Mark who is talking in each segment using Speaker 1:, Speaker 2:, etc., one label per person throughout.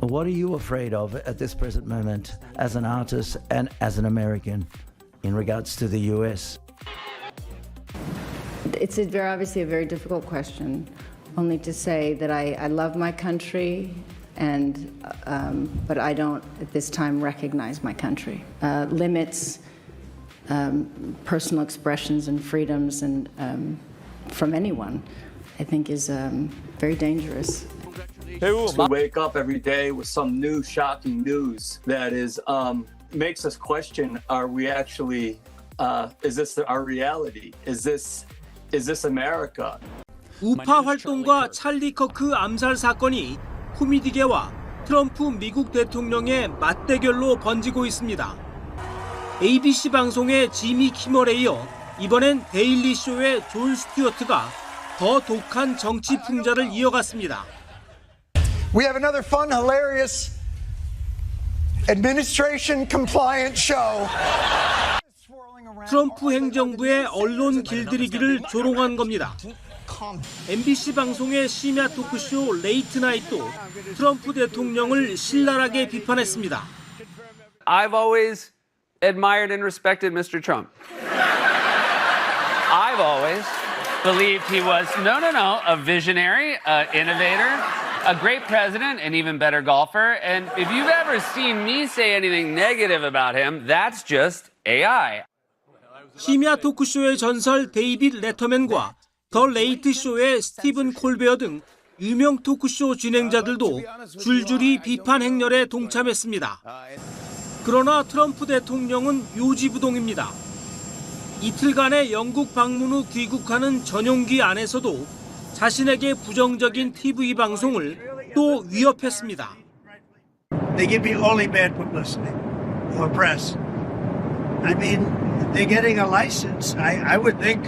Speaker 1: What are you afraid of at this present moment as an artist and as an American in regards to the US?
Speaker 2: It's obviously a very difficult question. Only to say that I love my country, but I don't at this time recognize my country. Limits personal expressions and freedoms and from anyone, I think, is very dangerous.
Speaker 3: To wake up every day with some new shocking news that is makes us question: are we actually? Is this our reality? Is this America?
Speaker 4: 우파 활동과 찰리 커크 암살 사건이 코미디계와 트럼프 미국 대통령의 맞대결로 번지고 있습니다. ABC 방송의 지미 키멀에 이어 이번엔 데일리 쇼의 존 스튜어트가 더 독한 정치 풍자를 이어갔습니다.
Speaker 5: We have another fun, hilarious, administration compliant show.
Speaker 4: 트럼프 행정부의 언론 길들이기를 조롱한 겁니다. MBC 방송의 심야 토크쇼 레이트 나잇도 트럼프 대통령을 신랄하게 비판했습니다.
Speaker 6: I've always admired and respected Mr. Trump. I've always believed he was, a visionary, innovator, a great president, an even better golfer. And if you've ever seen me say anything negative about him, that's just AI.
Speaker 4: 심야 토크쇼의 전설 데이빗 레터맨과 더 레이트 쇼의 스티븐 콜베어 등 유명 토크쇼 진행자들도 줄줄이 비판 행렬에 동참했습니다. 그러나 트럼프 대통령은 요지부동입니다. 이틀간의 영국 방문 후 귀국하는 전용기 안에서도 자신에게 부정적인 TV 방송을 또 위협했습니다.
Speaker 7: They give me only bad publicity for press. I mean, they're getting a license. I would think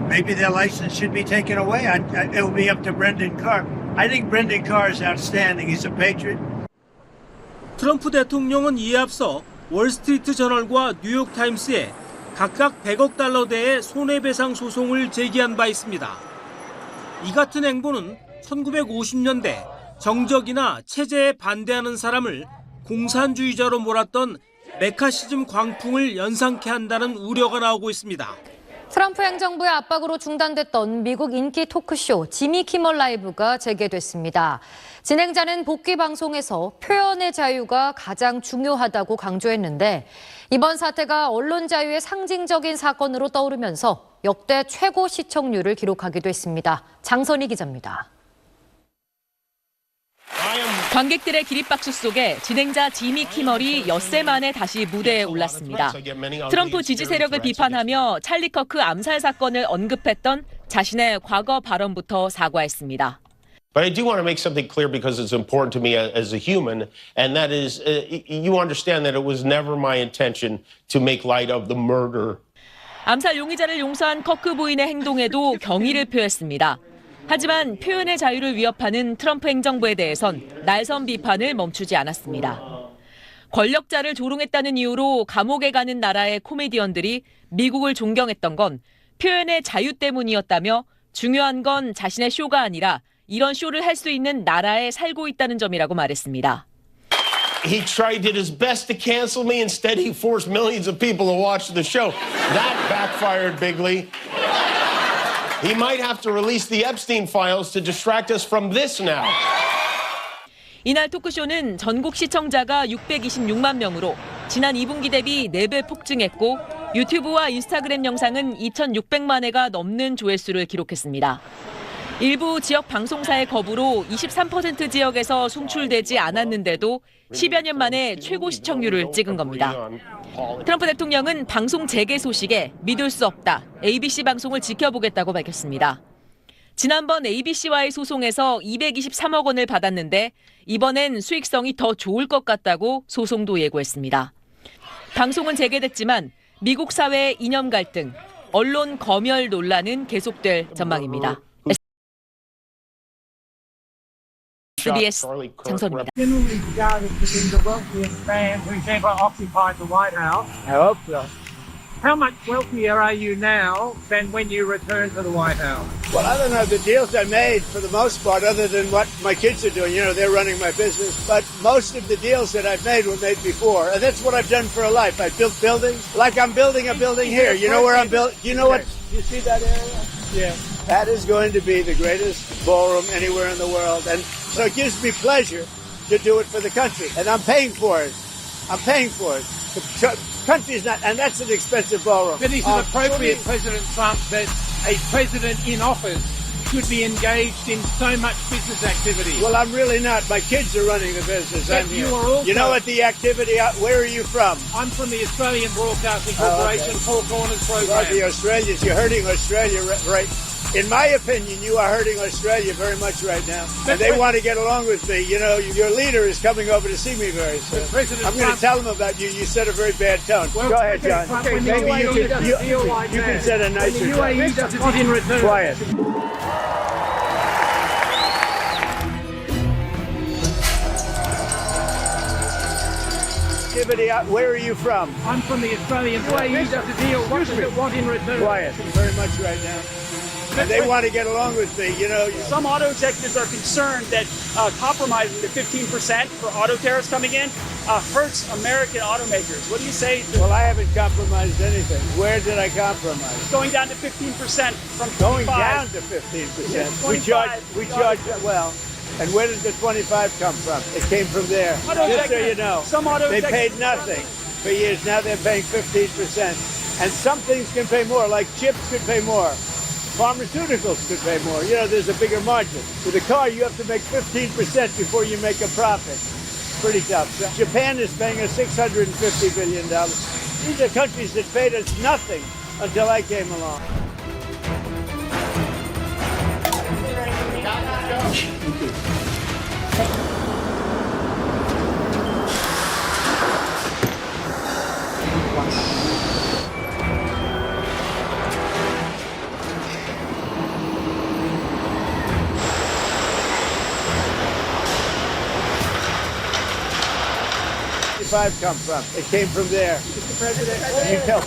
Speaker 7: maybe their license should be taken away. It will be up to Brendan Carr. I think Brendan Carr is outstanding. He's a patriot.
Speaker 4: 트럼프 대통령은 이에 앞서 월스트리트 저널과 뉴욕타임스에 각각 100억 달러대의 손해배상 소송을 제기한 바 있습니다. 이 같은 행보는 1950년대 정적이나 체제에 반대하는 사람을 공산주의자로 몰았던 메카시즘 광풍을 연상케 한다는 우려가 나오고 있습니다.
Speaker 8: 트럼프 행정부의 압박으로 중단됐던 미국 인기 토크쇼 지미 키멀 라이브가 재개됐습니다. 진행자는 복귀 방송에서 표현의 자유가 가장 중요하다고 강조했는데 이번 사태가 언론 자유의 상징적인 사건으로 떠오르면서 역대 최고 시청률을 기록하기도 했습니다. 장선희 기자입니다.
Speaker 9: 관객들의 기립박수 속에 진행자 지미 키멀이 엿새 만에 다시 무대에 올랐습니다. 트럼프 지지 세력을 비판하며 찰리 커크 암살 사건을 언급했던 자신의 과거 발언부터 사과했습니다.
Speaker 10: But I do want to make something clear because it's important to me as a human, and that is, you understand that it was never my intention to make light of the murder.
Speaker 9: 암살 용의자를 용서한 커크 부인의 행동에도 경의를 표했습니다. 하지만 표현의 자유를 위협하는 트럼프 행정부에 대해선 날선 비판을 멈추지 않았습니다. 권력자를 조롱했다는 이유로 감옥에 가는 나라의 코미디언들이 미국을 존경했던 건 표현의 자유 때문이었다며 중요한 건 자신의 쇼가 아니라 이런 쇼를 할 수 있는 나라에 살고 있다는 점이라고 말했습니다.
Speaker 10: He did his best to cancel me. Instead, he forced millions of people to watch the show. That backfired bigly. He might have to release the Epstein files to distract us from this now.
Speaker 9: 이날 토크쇼는 전국 시청자가 626만 명으로 지난 2분기 대비 4배 폭증했고 유튜브와 인스타그램 영상은 2,600만 회가 넘는 조회수를 기록했습니다. 일부 지역 방송사의 거부로 23% 지역에서 송출되지 않았는데도 10여 년 만에 최고 시청률을 찍은 겁니다. 트럼프 대통령은 방송 재개 소식에 믿을 수 없다, ABC 방송을 지켜보겠다고 밝혔습니다. 지난번 ABC와의 소송에서 223억 원을 받았는데 이번엔 수익성이 더 좋을 것 같다고 소송도 예고했습니다. 방송은 재개됐지만 미국 사회의 이념 갈등, 언론 검열 논란은 계속될 전망입니다. SBS 장선입니다.
Speaker 4: How much wealthier are you now than when you returned to the White House?
Speaker 7: Well, I don't know the deals I made for the most part, other than what my kids are doing. You know, they're running my business. But most of the deals that I've made were made before. And that's what I've done for a life. I built buildings like I'm building a building here. You know where I'm building? You know what? You see that area?
Speaker 4: Yeah.
Speaker 7: That is going to be the greatest ballroom anywhere in the world. And so it gives me pleasure to do it for the country. And I'm paying for it. I'm paying for it. The country's not, and that's an expensive ballroom.
Speaker 4: But is it appropriate, President Trump, that a president in office should be engaged in so much business activity?
Speaker 7: Well, I'm really not. My kids are running the business.
Speaker 4: But
Speaker 7: I'm here.
Speaker 4: you are also-
Speaker 7: You know what the activity, where are you from?
Speaker 4: I'm from the Australian Broadcasting Corporation, Four Corners
Speaker 7: Well,
Speaker 4: program.
Speaker 7: the Australians, you're hurting Australia, right? In my opinion, you are hurting Australia very much right now. And they want to get along with me. You know, your leader is coming over to see me very soon.
Speaker 4: President
Speaker 7: I'm going to
Speaker 4: Trump-
Speaker 7: tell him about you. You set a very bad tone.
Speaker 4: Well,
Speaker 7: Go ahead, John.
Speaker 4: Trump, when the UAE does a deal like
Speaker 7: you can
Speaker 4: that,
Speaker 7: set a
Speaker 4: when
Speaker 7: nicer
Speaker 4: the UAE
Speaker 7: tone.
Speaker 4: does not in return.
Speaker 7: Quiet. Activity, where are you from?
Speaker 4: I'm from the Australian UAE does a deal. What does it want in return?
Speaker 7: Quiet. Very much right now. And they want to get along with me, you know.
Speaker 11: Some auto executives are concerned that compromising the 15% for auto tariffs coming in hurts American automakers. What do you say to
Speaker 7: Well, I haven't compromised anything. Where did I compromise?
Speaker 11: going down to 15% from 25?
Speaker 7: Going down to 15%. We charge, well, and where did the 25 come from? It came from there.
Speaker 11: Auto
Speaker 7: Just so you
Speaker 11: executives-
Speaker 7: know,
Speaker 11: some auto
Speaker 7: they paid
Speaker 11: executives-
Speaker 7: nothing for years. Now they're paying 15%. And some things can pay more, like chips could pay more. Pharmaceuticals could pay more. You know, there's a bigger margin. With a car, you have to make 15% before you make a profit. Pretty tough. Japan is paying us $650 billion. These are countries that paid us nothing until I came along. Come from? It came from there.
Speaker 11: Mr. President,
Speaker 7: You tell.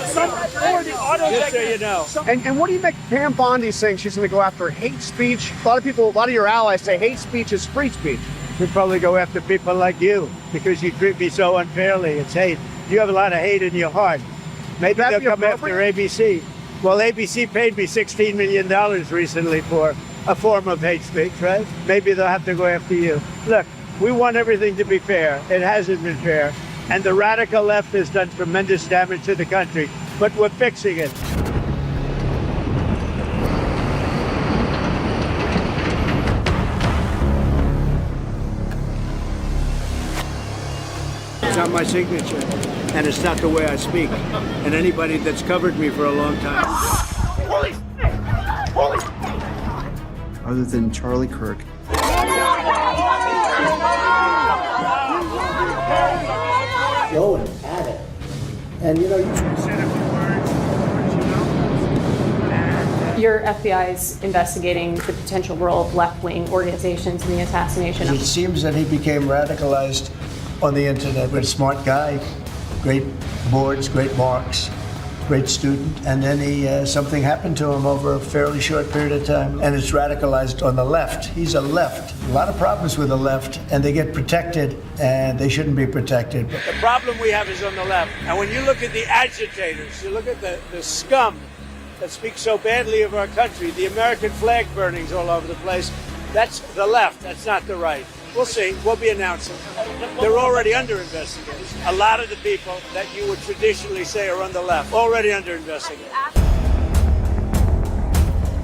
Speaker 11: some or the auto
Speaker 7: Just so you
Speaker 11: executives-
Speaker 7: know.
Speaker 5: And what do you make Pam Bondi saying she's going to go after hate speech? A lot of your allies say hate speech is free speech.
Speaker 7: We'd probably go after people like you because you treat me so unfairly. It's hate. You have a lot of hate in your heart. Maybe
Speaker 5: Would that
Speaker 7: they'll
Speaker 5: be
Speaker 7: come after
Speaker 5: appropriate?
Speaker 7: ABC. Well, ABC paid me $16 million recently for a form of hate speech, right? Maybe they'll have to go after you. Look, we want everything to be fair. It hasn't been fair. And the radical left has done tremendous damage to the country, but we're fixing it. It's not my signature, and it's not the way I speak. And anybody that's covered me for a long time.
Speaker 12: Other than Charlie Kirk.
Speaker 1: Going at it. And you know,
Speaker 13: Your FBI is investigating the potential role of left-wing organizations in the assassination
Speaker 7: It seems that he became radicalized on the internet. But a smart guy, great boards, great marks, great student, and then something happened to him over a fairly short period of time, and it's radicalized on the left. He's a left. A lot of problems with the left, and they get protected, and they shouldn't be protected. The problem we have is on the left. And when you look at the agitators, you look at the scum that speaks so badly of our country, the American flag burnings all over the place, that's the left, that's not the right. We'll see. We'll be announcing. They're already under investigation. A lot of the people that you would traditionally say are on the left, already under investigation.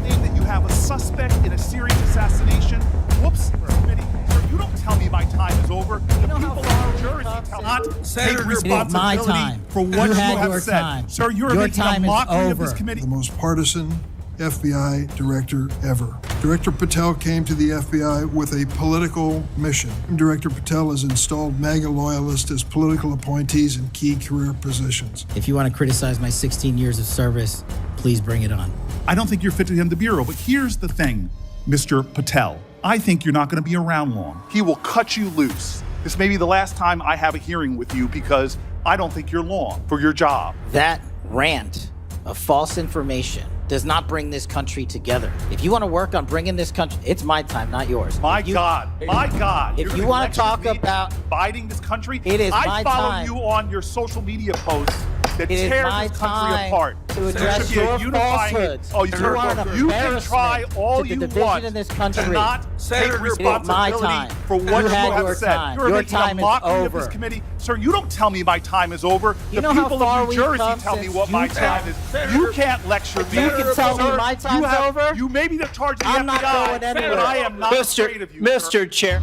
Speaker 14: That you have a suspect in a serious assassination. Whoops. Sir, you don't tell me my time is over. The people of New Jersey cannot take responsibility for what you have said. Sir, you're making a mockery of this committee.
Speaker 15: The most partisan FBI director ever. Director Patel came to the FBI with a political mission. Director Patel has installed MAGA loyalists as political appointees in key career positions.
Speaker 16: If you want to criticize my 16 years of service, please bring it on.
Speaker 14: I don't think you're fit to hand the bureau, but here's the thing, Mr. Patel. I think you're not going to be around long. He will cut you loose. This may be the last time I have a hearing with you because I don't think you're long for your job.
Speaker 16: That rant of false information does not bring this country together. If you want to work on bringing this country, it's my time, not yours.
Speaker 14: My God.
Speaker 16: If you want to talk about
Speaker 14: dividing this country,
Speaker 16: it is
Speaker 14: I follow
Speaker 16: time.
Speaker 14: you on your social media posts that
Speaker 16: It is
Speaker 14: tears
Speaker 16: my
Speaker 14: this country
Speaker 16: time
Speaker 14: apart.
Speaker 16: to address your falsehoods.
Speaker 14: Oh,
Speaker 16: You are an
Speaker 14: you can try
Speaker 16: embarrassment
Speaker 14: all
Speaker 16: to the
Speaker 14: you
Speaker 16: division
Speaker 14: want
Speaker 16: in this country.
Speaker 14: to not take
Speaker 16: It is my
Speaker 14: responsibility
Speaker 16: time.
Speaker 14: for what
Speaker 16: You
Speaker 14: you
Speaker 16: had
Speaker 14: have
Speaker 16: your
Speaker 14: said.
Speaker 16: time.
Speaker 14: You're
Speaker 16: Your
Speaker 14: making
Speaker 16: time
Speaker 14: a
Speaker 16: is
Speaker 14: mockery of
Speaker 16: over.
Speaker 14: this committee. Sir, you don't tell me my time is over.
Speaker 16: You
Speaker 14: The
Speaker 16: know how
Speaker 14: people
Speaker 16: far
Speaker 14: of New
Speaker 16: we've
Speaker 14: Jersey
Speaker 16: come
Speaker 14: tell me
Speaker 16: since
Speaker 14: what
Speaker 16: you
Speaker 14: my
Speaker 16: tell-
Speaker 14: time is. You can't lecture me.
Speaker 16: You can tell me
Speaker 14: Sir,
Speaker 16: my time's over?
Speaker 14: You may be the charge of the
Speaker 16: I'm
Speaker 14: FBI,
Speaker 16: not going anywhere.
Speaker 14: but I am not afraid of you.
Speaker 4: Mr. Chair.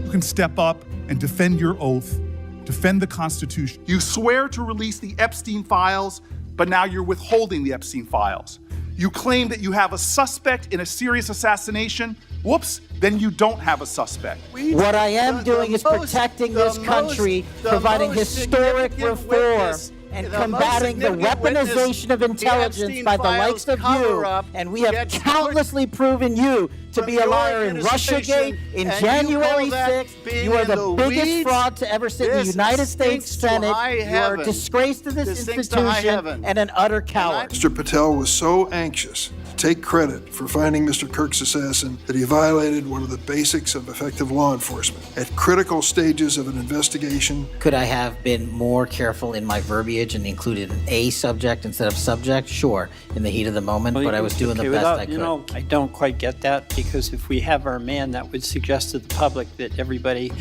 Speaker 14: You can step up and defend your oath, defend the Constitution. You swear to release the Epstein files, but now you're withholding the Epstein files. You claim that you have a suspect in a serious assassination. Whoops, then you don't have a suspect.
Speaker 16: What I am doing is protecting this country, providing historic reform, and combating the weaponization of intelligence by the likes of you. And we have countlessly proven you to be a liar in Russiagate, in January 6th. You are the biggest fraud to ever sit in the United States Senate. You are a disgrace to this institution and an utter coward.
Speaker 15: Mr. Patel was so anxious to take credit for finding Mr. Kirk's assassin that he violated one of the basics of effective law enforcement. At critical stages of an investigation,
Speaker 16: Could I have been more careful in my verbiage and included an A subject instead of subject? Sure, in the heat of the moment, but I was doing the best I could.
Speaker 17: You know, I don't quite get that, because if we have our man, that would suggest to the public that everybody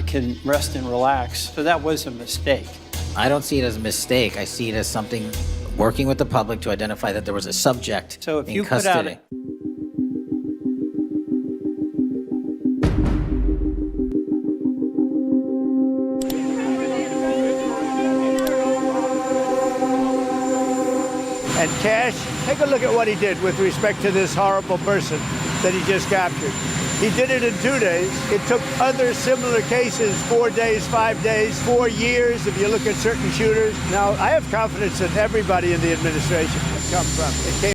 Speaker 17: can rest and relax. So that was a mistake.
Speaker 16: I don't see it as a mistake. I see it as something working with the public to identify that there was a subject
Speaker 17: So if
Speaker 16: in
Speaker 17: you put out
Speaker 16: custody.
Speaker 7: And Cash, take a look at what he did with respect to this horrible person that he just captured. He did it in 2 days. It took other similar cases 4 days, 5 days, 4 years, if you look at certain shooters. Now, I have confidence in everybody in the administration. Come from. It came